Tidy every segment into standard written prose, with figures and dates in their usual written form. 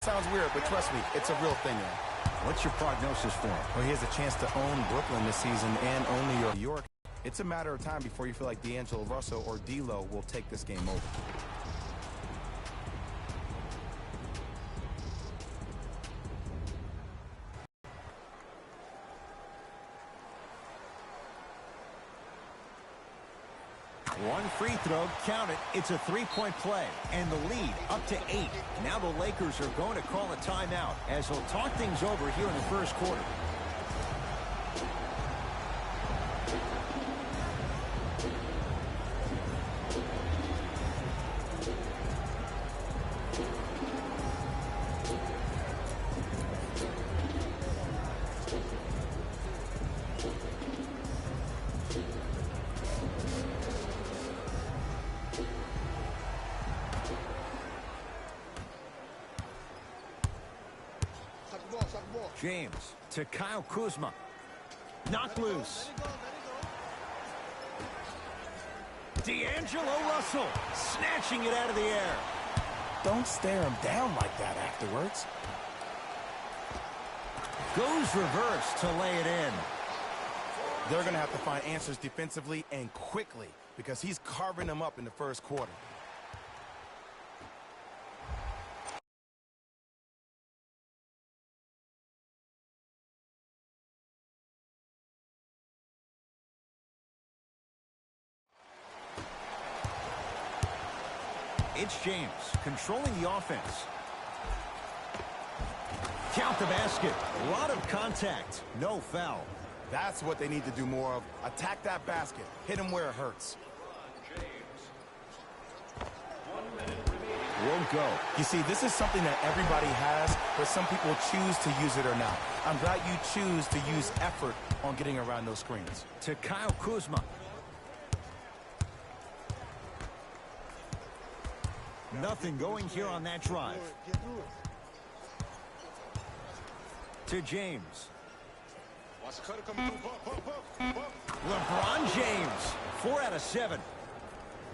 Sounds weird, but trust me, it's a real thing, man. What's your prognosis for him? Well, he has a chance to own Brooklyn this season and own New York. It's a matter of time before you feel like D'Angelo Russell or D'Lo will take this game over. One free throw, count it. It's a three-point play, and the lead up to 8. Now the Lakers are going to call a timeout as they'll talk things over here in the first quarter. James to Kyle Kuzma. Knocked loose. D'Angelo Russell snatching it out of the air. Don't stare him down like that afterwards. Goes reverse to lay it in. They're going to have to find answers defensively and quickly because he's carving them up in the first quarter. It's James controlling the offense. Count the basket. A lot of contact. No foul. That's what they need to do more of. Attack that basket. Hit him where it hurts. Won't go. You see, this is something that everybody has, but some people choose to use it or not. I'm glad you choose to use effort on getting around those screens. To Kyle Kuzma. Nothing going here on that drive. To James. LeBron James, 4 out of 7.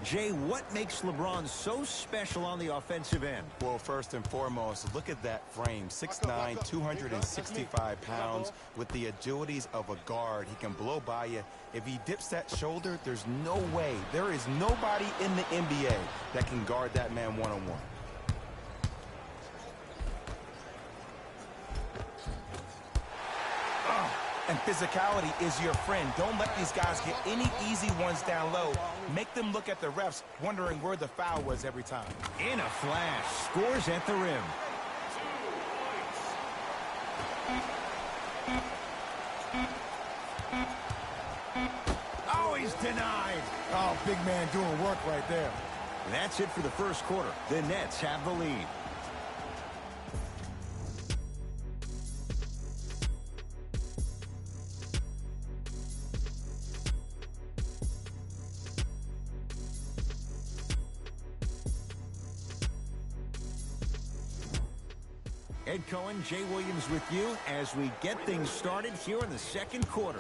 Jay, what makes LeBron so special on the offensive end? Well, first and foremost, look at that frame. 6'9", 265 pounds with the agilities of a guard. He can blow by you. If he dips that shoulder, there's no way. There is nobody in the NBA that can guard that man one-on-one. And physicality is your friend. Don't let these guys get any easy ones down low. Make them look at the refs, wondering where the foul was every time. In a flash, scores at the rim. Oh, he's denied. Oh, big man doing work right there. That's it for the first quarter. The Nets have the lead. Ed Cohen, Jay Williams with you as we get things started here in the second quarter.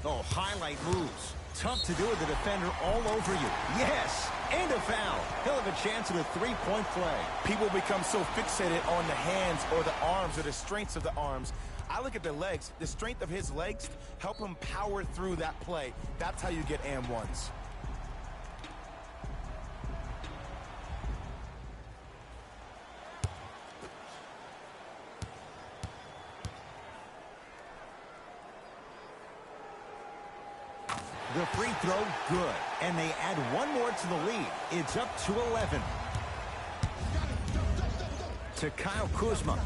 Oh, highlight moves. Tough to do with the defender all over you. Yes, and a foul. He'll have a chance at a three-point play. People become so fixated on the hands or the arms or the strengths of the arms. I look at the legs. The strength of his legs help him power through that play. That's how you get and ones. The free throw, good. And they add one more to the lead. It's up to 11. To Kyle Kuzma.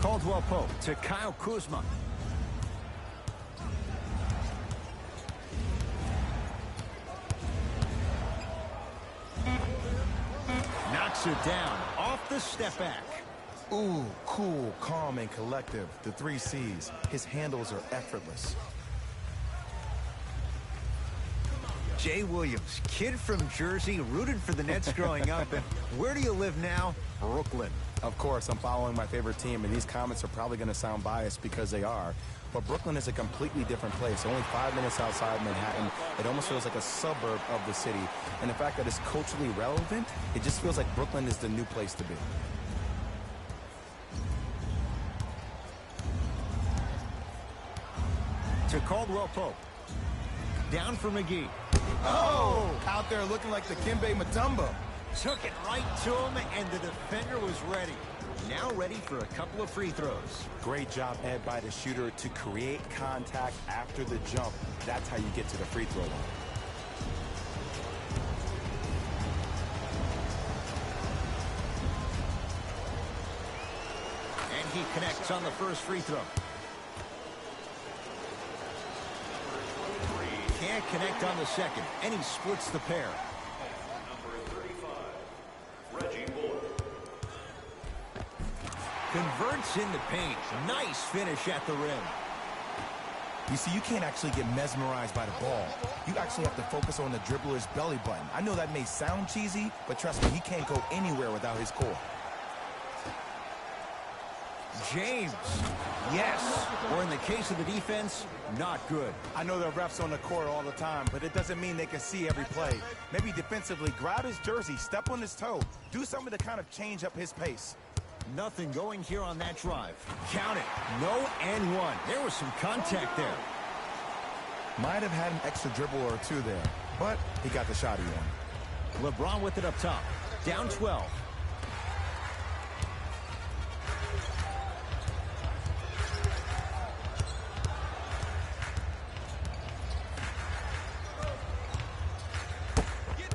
Caldwell Pope to Kyle Kuzma. Knocks it down off the step back. Ooh, cool, calm, and collective. The 3 C's. His handles are effortless. Jay Williams, kid from Jersey, rooted for the Nets growing up. And where do you live now? Brooklyn. Of course, I'm following my favorite team, and these comments are probably going to sound biased because they are. But Brooklyn is a completely different place. Only 5 minutes outside Manhattan. It almost feels like a suburb of the city. And the fact that it's culturally relevant, it just feels like Brooklyn is the new place to be. To Caldwell Pope. Down for McGee. Oh! Out there looking like the Kimbe Mutombo. Took it right to him, and the defender was ready. Now ready for a couple of free throws. Great job, Ed, by the shooter to create contact after the jump. That's how you get to the free throw line. And he connects on the first free throw. Can't connect on the second, and he splits the pair. Converts in the paint. Nice finish at the rim. You see, you can't actually get mesmerized by the ball. You actually have to focus on the dribbler's belly button. I know that may sound cheesy, but trust me, he can't go anywhere without his core. James. Yes. Or in the case of the defense, not good. I know there are refs on the court all the time, but it doesn't mean they can see every play. Maybe defensively, grab his jersey, step on his toe, do something to kind of change up his pace. Nothing going here on that drive. Count it. No and one. There was some contact there. Might have had an extra dribble or two there, but he got the shot he wanted. LeBron with it up top. Down 12.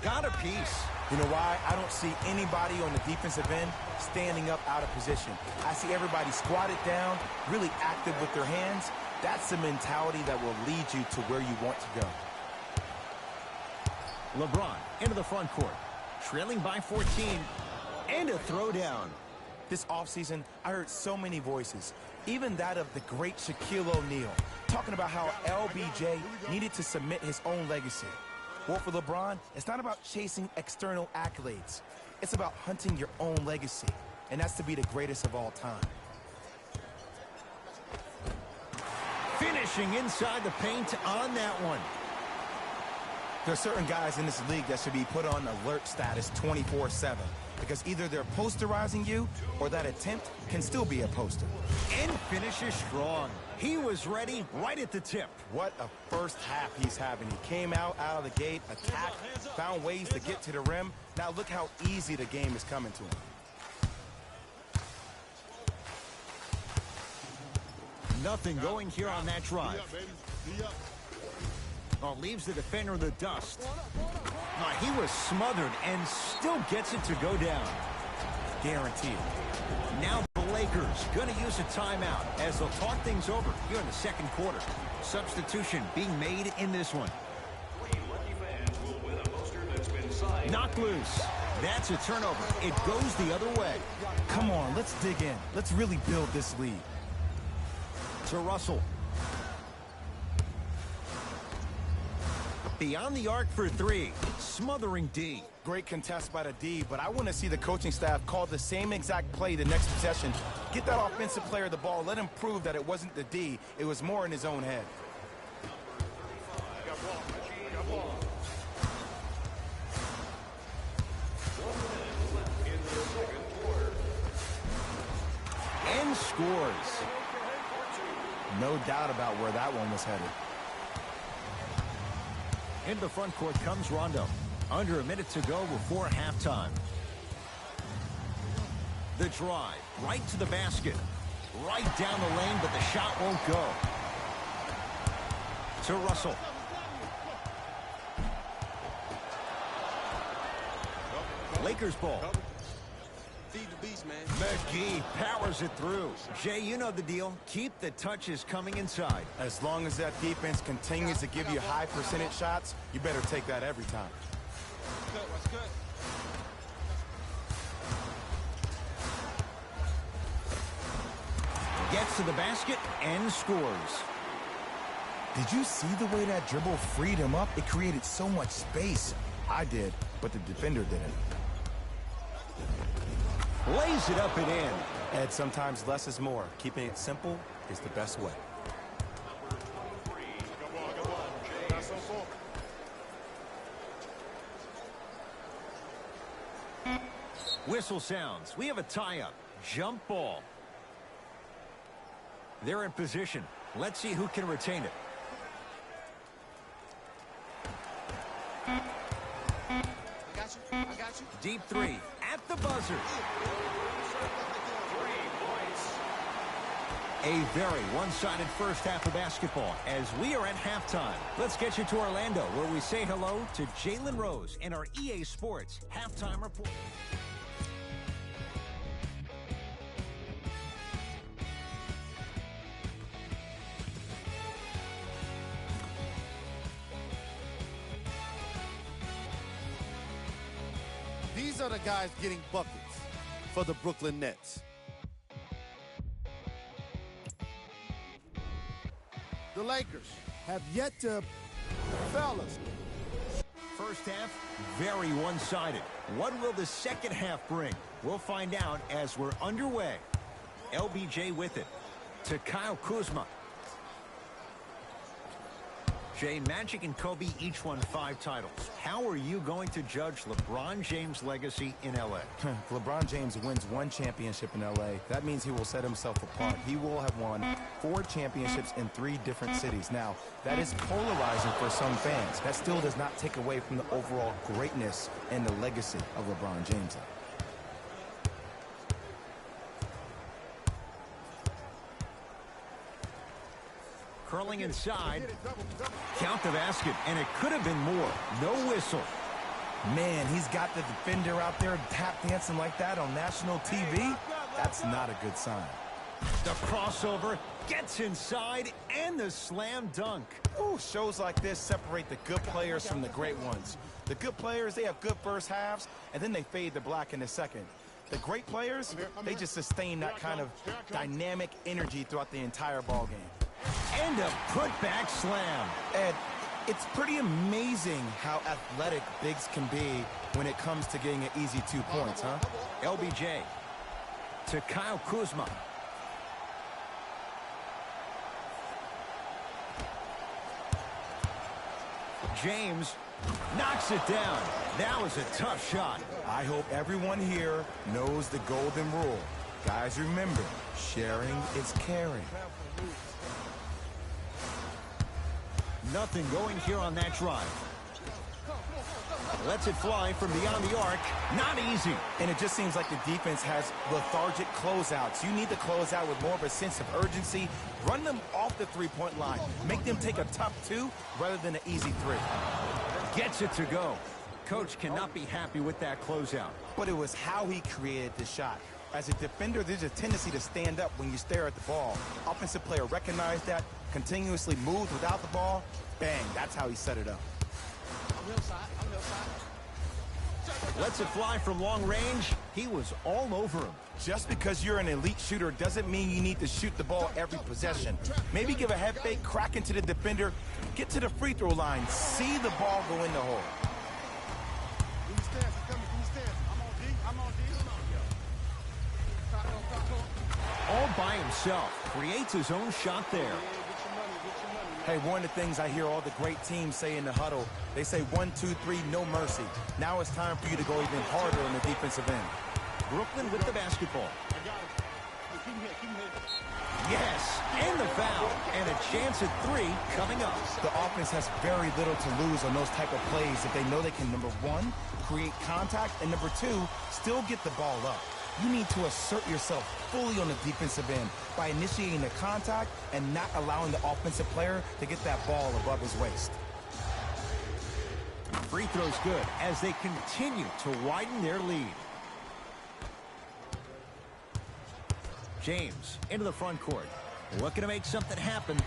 Got a piece. You know why? I don't see anybody on the defensive end standing up out of position. I see everybody squatted down, really active with their hands. That's the mentality that will lead you to where you want to go. LeBron into the front court. Trailing by 14. And a throwdown. This offseason, I heard so many voices, even that of the great Shaquille O'Neal, talking about how LBJ needed to submit his own legacy. Well, for LeBron, it's not about chasing external accolades. It's about hunting your own legacy, and that's to be the greatest of all time. Finishing inside the paint on that one. There are certain guys in this league that should be put on alert status 24/7, because either they're posterizing you or that attempt can still be a poster. And finishes strong. He was ready right at the tip. What a first half he's having. He came out of the gate, attacked, found ways to get to the rim. Now look how easy the game is coming to him. Nothing going here on that drive. Oh, leaves the defender in the dust. Oh, he was smothered and still gets it to go down. Guaranteed. Now the Lakers going to use a timeout as they'll talk things over here in the second quarter. Substitution being made in this one. Knocked loose. That's a turnover. It goes the other way. Come on, let's dig in. Let's really build this lead. To Russell. Beyond the arc for three. Smothering D. Great contest by the D, but I want to see the coaching staff call the same exact play the next possession. Get that offensive player the ball. Let him prove that it wasn't the D. It was more in his own head. And scores. No doubt about where that one was headed. Into the front court comes Rondo. Under a minute to go before halftime. The drive, right to the basket. Right down the lane, but the shot won't go. To Russell. Lakers ball. Feed the beast, man. McGee powers it through. Jay, you know the deal. Keep the touches coming inside. As long as that defense continues to give you high percentage shots, you better take that every time. That's good. Gets to the basket and scores. Did you see the way that dribble freed him up? It created so much space. I did, but the defender didn't. Lays it up and in. Ed, sometimes less is more. Keeping it simple is the best way. Whistle sounds. We have a tie-up. Jump ball. They're in position. Let's see who can retain it. I got you. Deep three at the buzzer. A very one-sided first half of basketball as we are at halftime. Let's get you to Orlando where we say hello to Jalen Rose in our EA Sports halftime report. These are the guys getting buckets for the Brooklyn Nets. The Lakers have yet to, fellas. First half, very one-sided. What will the second half bring? We'll find out as we're underway. LBJ with it to Kyle Kuzma. Jay, Magic and Kobe each won 5 titles. How are you going to judge LeBron James' legacy in L.A.? If LeBron James wins 1 championship in L.A., that means he will set himself apart. He will have won 4 championships in 3 different cities. Now, that is polarizing for some fans. That still does not take away from the overall greatness and the legacy of LeBron James. Curling inside. Count the basket, and it could have been more. No whistle. Man, he's got the defender out there tap dancing like that on national TV. That's not a good sign. The crossover gets inside, and the slam dunk. Ooh, shows like this separate the good players from the great ones. The good players, they have good first halves, and then they fade to black in the second. The great players, they just sustain that kind of dynamic energy throughout the entire ball game. And a putback slam. Ed, it's pretty amazing how athletic bigs can be when it comes to getting an easy 2 points, huh? LBJ to Kyle Kuzma. James knocks it down. That was a tough shot. I hope everyone here knows the golden rule. Guys, remember, sharing is caring. Nothing going here on that drive. Lets it fly from beyond the arc. Not easy. And it just seems like the defense has lethargic closeouts. You need to close out with more of a sense of urgency. Run them off the three-point line. Make them take a tough 2 rather than an easy 3. Gets it to go. Coach cannot be happy with that closeout. But it was how he created the shot. As a defender, there's a tendency to stand up when you stare at the ball. Offensive player recognized that, continuously moved without the ball. Bang, that's how he set it up. Lets it fly from long range. He was all over him. Just because you're an elite shooter doesn't mean you need to shoot the ball every possession. Maybe give a head fake, crack into the defender, get to the free throw line, see the ball go in the hole. All by himself, creates his own shot there. Hey, one of the things I hear all the great teams say in the huddle, they say 1, 2, 3, no mercy. Now it's time for you to go even harder on the defensive end. Brooklyn with the basketball. Yes, and the foul, and a chance at 3 coming up. The offense has very little to lose on those type of plays if they know they can, number 1, create contact, and number 2, still get the ball up. You need to assert yourself fully on the defensive end by initiating the contact and not allowing the offensive player to get that ball above his waist. Free throw's good as they continue to widen their lead. James into the front court. Looking to make something happen.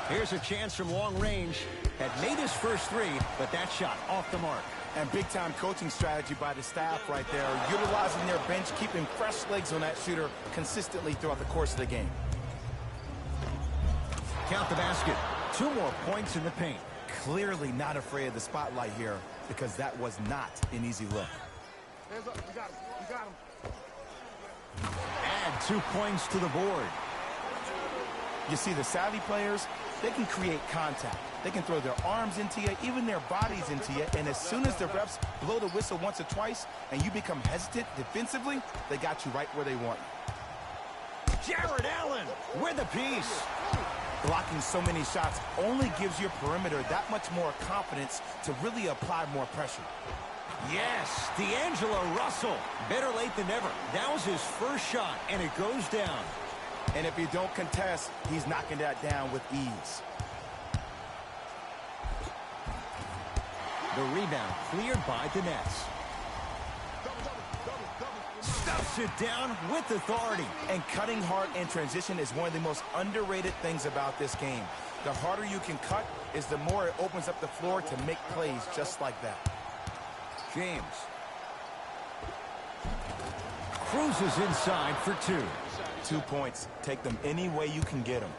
Here's a chance from long range. Had made his first 3, but that shot off the mark. And big-time coaching strategy by the staff right there, utilizing their bench, keeping fresh legs on that shooter consistently throughout the course of the game. count the basket. 2 more points in the paint. Clearly not afraid of the spotlight here because that was not an easy look. Hands up. You got him. You got him. Add 2 points to the board. You see, the savvy players, they can create contact. They can throw their arms into you, even their bodies into you, and as soon as the refs blow the whistle once or twice and you become hesitant defensively, they got you right where they want you. Jared Allen with a piece. Blocking so many shots only gives your perimeter that much more confidence to really apply more pressure. Yes, D'Angelo Russell. Better late than never. That was his first shot, and it goes down. And if you don't contest, he's knocking that down with ease. The rebound cleared by the Nets. Stuffs it down with authority. And cutting hard in transition is one of the most underrated things about this game. The harder you can cut is the more it opens up the floor to make plays just like that. James cruises inside for 2. 2 points. Take them any way you can get them.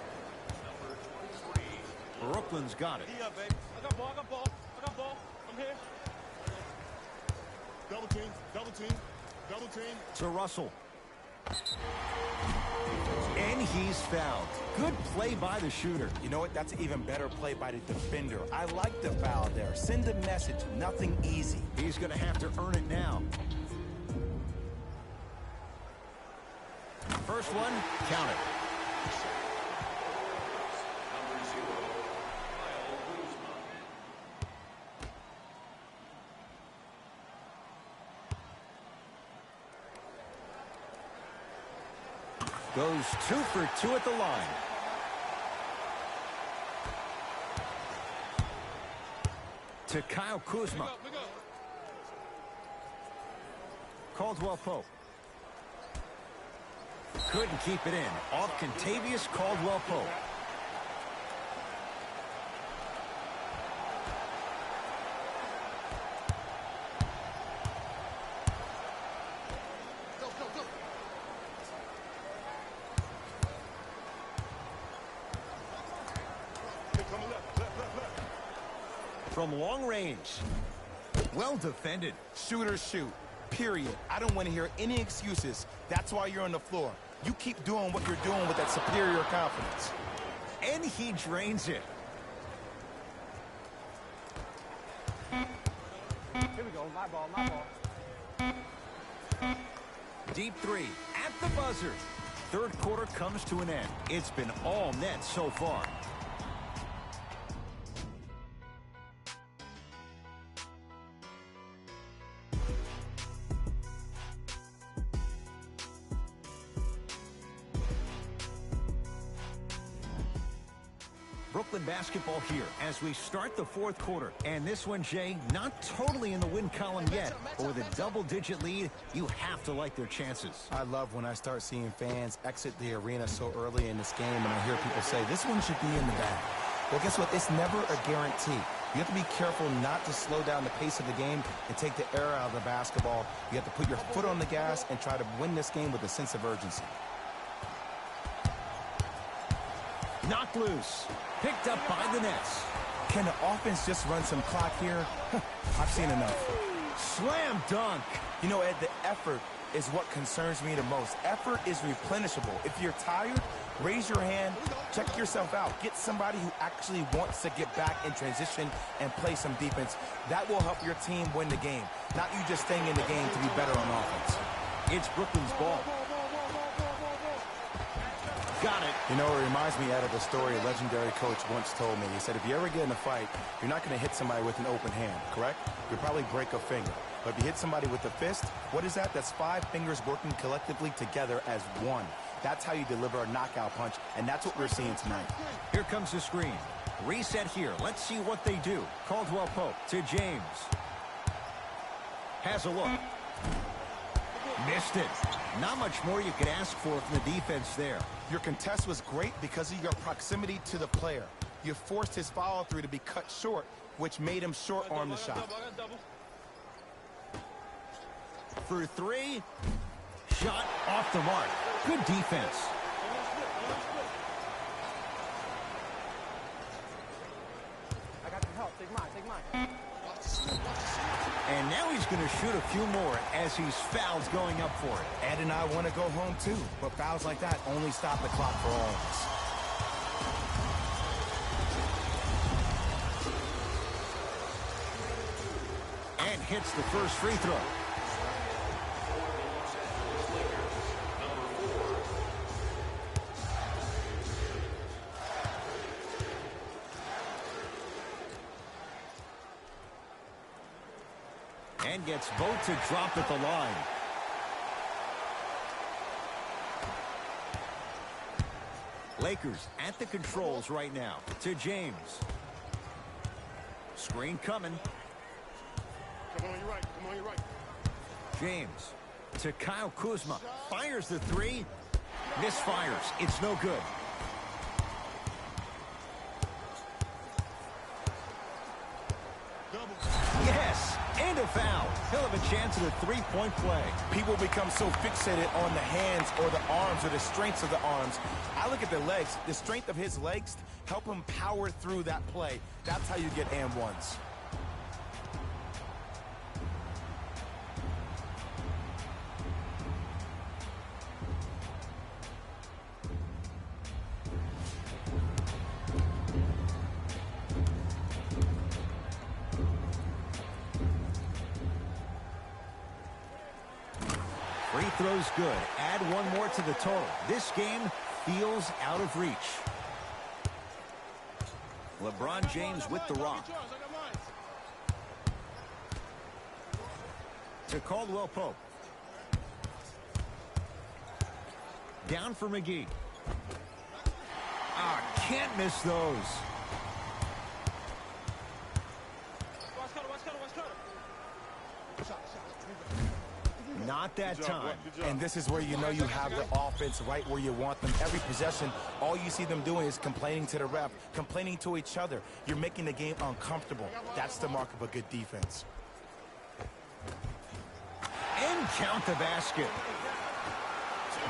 Brooklyn's got it. I got ball, I got ball, I got ball. I'm here. Double team. Double team. Double team. To Russell. And he's fouled. Good play by the shooter. You know what? That's an even better play by the defender. I like the foul there. Send a message. Nothing easy. He's going to have to earn it now. First one, count it. Goes 2 for 2 at the line. To Kyle Kuzma. Caldwell Pope. Couldn't keep it in. Off Contavious Caldwell Pope. From long range. Well defended. Shooters shoot. Period. I don't want to hear any excuses. That's why you're on the floor. You keep doing what you're doing with that superior confidence. And he drains it. Here we go, my ball, my ball. Deep 3 at the buzzer. Third quarter comes to an end. It's been all net so far. Brooklyn basketball here as we start the fourth quarter. And this one, Jay, not totally in the win column yet, but with a double-digit lead, you have to like their chances. I love when I start seeing fans exit the arena so early in this game and I hear people say, this one should be in the bag. Well, guess what? It's never a guarantee. You have to be careful not to slow down the pace of the game and take the air out of the basketball. You have to put your foot on the gas and try to win this game with a sense of urgency. Knocked loose. Picked up by the Nets. Can the offense just run some clock here? I've seen enough. Slam dunk. You know, Ed, the effort is what concerns me the most. Effort is replenishable. If you're tired, raise your hand, check yourself out. Get somebody who actually wants to get back in transition and play some defense. That will help your team win the game, not you just staying in the game to be better on offense. It's Brooklyn's ball. Got it. You know, it reminds me out of a story a legendary coach once told me. He said, if you ever get in a fight, you're not going to hit somebody with an open hand, correct? You'll probably break a finger. But if you hit somebody with a fist, what is that? That's 5 fingers working collectively together as one. That's how you deliver a knockout punch, and that's what we're seeing tonight. Here comes the screen. Reset here. Let's see what they do. Caldwell Pope to James. Has a look. Missed it. Not much more you could ask for from the defense there. Your contest was great because of your proximity to the player. You forced his follow-through to be cut short, which made him short-arm the shot. For 3. Shot off the mark. Good defense. going to shoot a few more as he's fouled going up for it. Ed and I want to go home too, but fouls like that only stop the clock for all of us. And hits the first free throw. And gets both to drop at the line. Lakers at the controls right now to James. Screen coming. Come on, you're right. Come on, you're right. James to Kyle Kuzma. Fires the three. Misfires. It's no good. Yes, and a foul. He'll have a chance at a three-point play. People become so fixated on the hands or the arms or the strengths of the arms. I look at the legs. The strength of his legs help him power through that play. That's how you get and ones. Free throw's good. Add one more to the total. This game feels out of reach. LeBron James with the rock. To Caldwell Pope. Down for McGee. Can't miss those. Not that time. And this is where you know you have the offense right where you want them. Every possession, all you see them doing is complaining to the ref, complaining to each other. You're making the game uncomfortable. That's the mark of a good defense. And count the basket.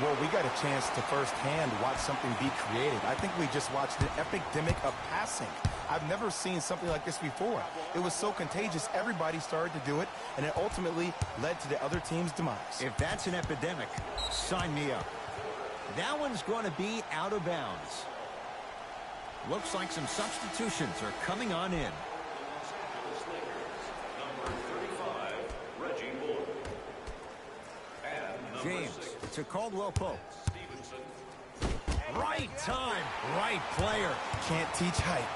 Well, we got a chance to firsthand watch something be created. I think we just watched an epidemic of passing. I've never seen something like this before. It was so contagious, everybody started to do it, and it ultimately led to the other team's demise. If that's an epidemic, sign me up. That one's going to be out of bounds. Looks like some substitutions are coming on in. James to Caldwell Pope. Right time, right player. Can't teach height.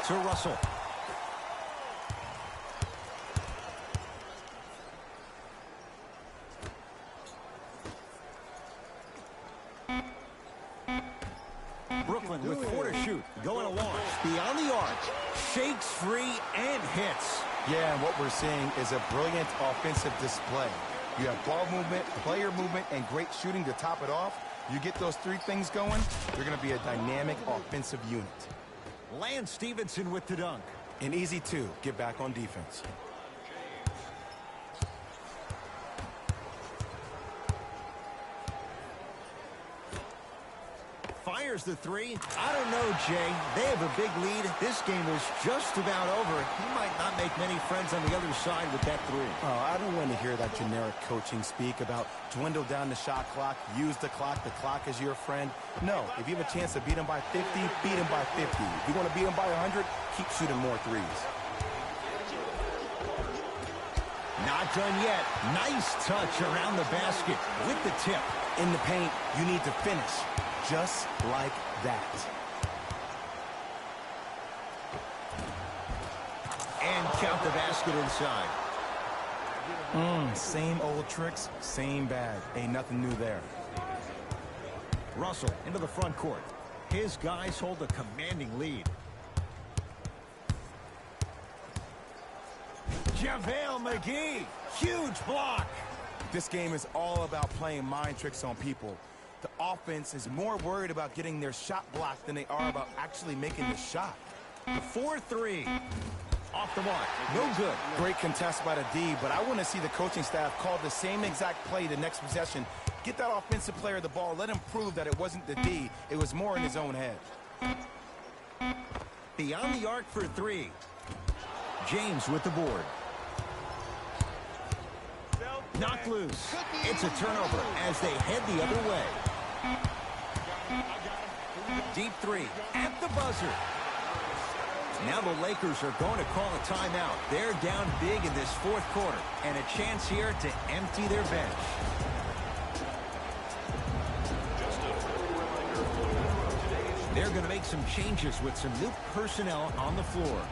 To Russell. Brooklyn with 4 to shoot. Going to launch. Beyond the arc. Shakes free and hits. Yeah, and what we're seeing is a brilliant offensive display. You have ball movement, player movement, and great shooting to top it off. You get those three things going, you're going to be a dynamic offensive unit. Lance Stevenson with the dunk. And easy, too. Get back on defense. Fires the three. I don't know, Jay. They have a big lead. This game is just about over. He might not make many friends on the other side with that three. Oh, I don't want to hear that generic coaching speak about dwindle down the shot clock, use the clock is your friend. No, if you have a chance to beat him by 50, beat him by 50. If you want to beat him by 100, keep shooting more threes. Not done yet. Nice touch around the basket with the tip. In the paint, you need to finish. Just like that. And count the basket inside. Same old tricks, same bag. Ain't nothing new there. Russell into the front court. His guys hold a commanding lead. JaVale McGee. Huge block. This game is all about playing mind tricks on people. The offense is more worried about getting their shot blocked than they are about actually making the shot. The 4-3. Off the mark. No good. Great contest by the D, but I want to see the coaching staff call the same exact play the next possession. Get that offensive player the ball. Let him prove that it wasn't the D. It was more in his own head. Beyond the arc for three. James with the board. Knocked loose. It's a turnover as they head the other way. Deep three at the buzzer. Now the Lakers are going to call a timeout. They're down big in this fourth quarter, and a chance here to empty their bench. They're going to make some changes with some new personnel on the floor.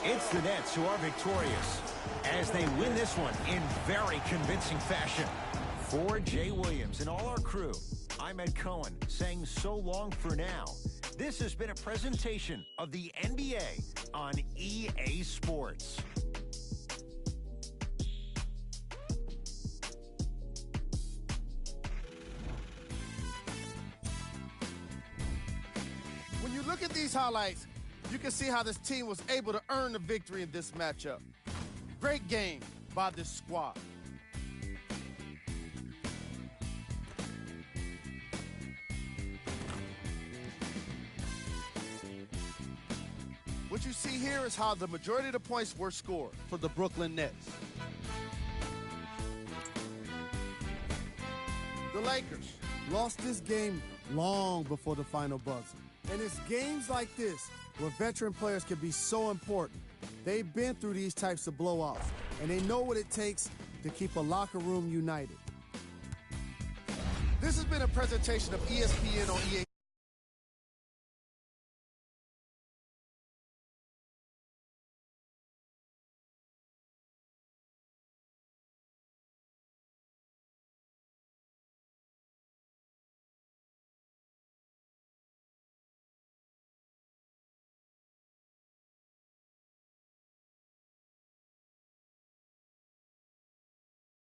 It's the Nets who are victorious as they win this one in very convincing fashion. For Jay Williams and all our crew, I'm Ed Cohen saying so long for now. This has been a presentation of the NBA on EA Sports. When you look at these highlights, you can see how this team was able to earn the victory in this matchup. Great game by this squad. What you see here is how the majority of the points were scored for the Brooklyn Nets. The Lakers lost this game long before the final buzzer. And it's games like this where veteran players can be so important. They've been through these types of blowouts, and they know what it takes to keep a locker room united. This has been a presentation of ESPN on EA.